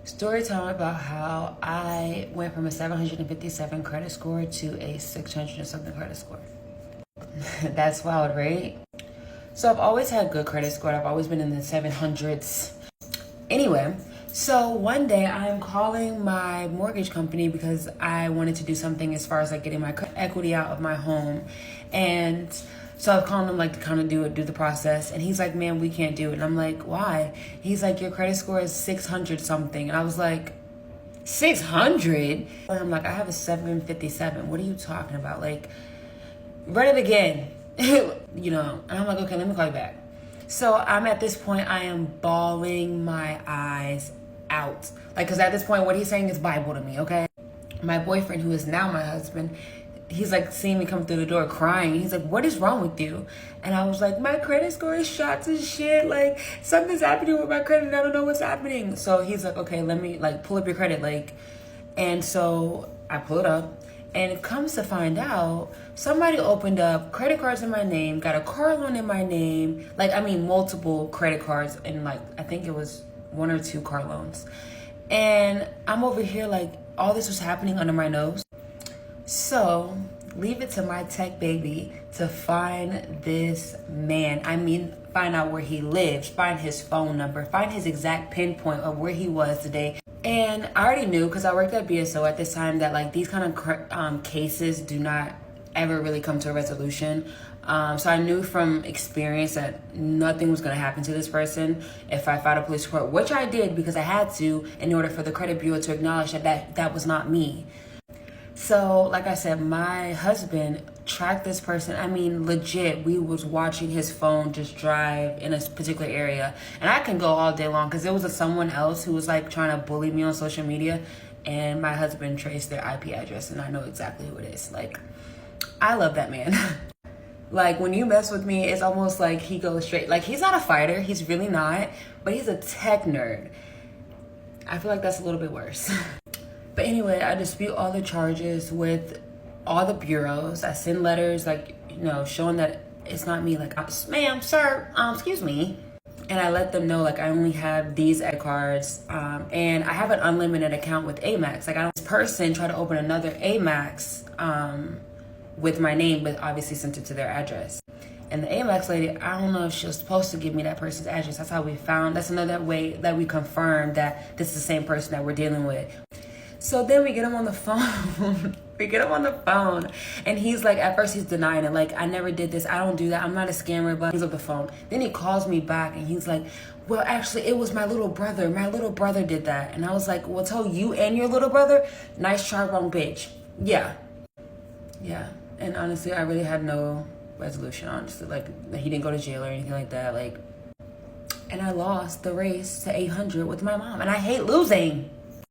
Story time about how I went from a 757 credit score to a 600 and something credit score. That's wild, right? So I've always had good credit score. I've always been in the 700s. Anyway, so one day I'm calling my mortgage company because I wanted to do something as far as like getting my equity out of my home. And so I was calling him like to kind of do the process. And he's like, man, we can't do it. And I'm like, why? He's like, your credit score is 600 something. And I was like, 600? And I'm like, I have a 757. What are you talking about? Like, run it again. And I'm like, okay, let me call you back. So I'm at this point, I am bawling my eyes out. Like, because at this point, what he's saying is Bible to me, okay? My boyfriend, who is now my husband, he's like seeing me come through the door crying. He's like, what is wrong with you? And I was like, my credit score is shot to shit. Like, something's happening with my credit and I don't know what's happening. So he's like, okay, let me like pull up your credit. And so I pull it up. And it comes to find out, somebody opened up credit cards in my name, got a car loan in my name, multiple credit cards, and I think it was 1 or 2 car loans. And I'm over here like, all this was happening under my nose. So, leave it to my tech baby to find this man. Find out where he lives, find his phone number, find his exact pinpoint of where he was today. And I already knew, because I worked at BSO at this time, that like these kind of cases do not ever really come to a resolution. So I knew from experience that nothing was going to happen to this person if I filed a police report, which I did because I had to in order for the credit bureau to acknowledge that was not me. So, like I said, my husband tracked this person. Legit, we was watching his phone just drive in a particular area. And I can go all day long because there was someone else who was like trying to bully me on social media. And my husband traced their IP address and I know exactly who it is. Like, I love that man. Like, when you mess with me, it's almost like he goes straight. Like, he's not a fighter. He's really not. But he's a tech nerd. I feel like that's a little bit worse. But anyway, I dispute all the charges with all the bureaus. I send letters, showing that it's not me. Like, ma'am, sir, excuse me. And I let them know, like, I only have these cards. And I have an unlimited account with Amex. This person tried to open another Amex with my name, but obviously sent it to their address. And the Amex lady, I don't know if she was supposed to give me that person's address. That's how that's another way that we confirmed that this is the same person that we're dealing with. So then we get him on the phone. And he's like, at first he's denying it. Like, I never did this. I don't do that. I'm not a scammer. But he's on the phone. Then he calls me back and he's like, well, actually, it was my little brother. My little brother did that. And I was like, well, tell you and your little brother? Nice try, wrong bitch. Yeah. And honestly, I really had no resolution, honestly. Like, he didn't go to jail or anything like that. And I lost the race to 800 with my mom. And I hate losing.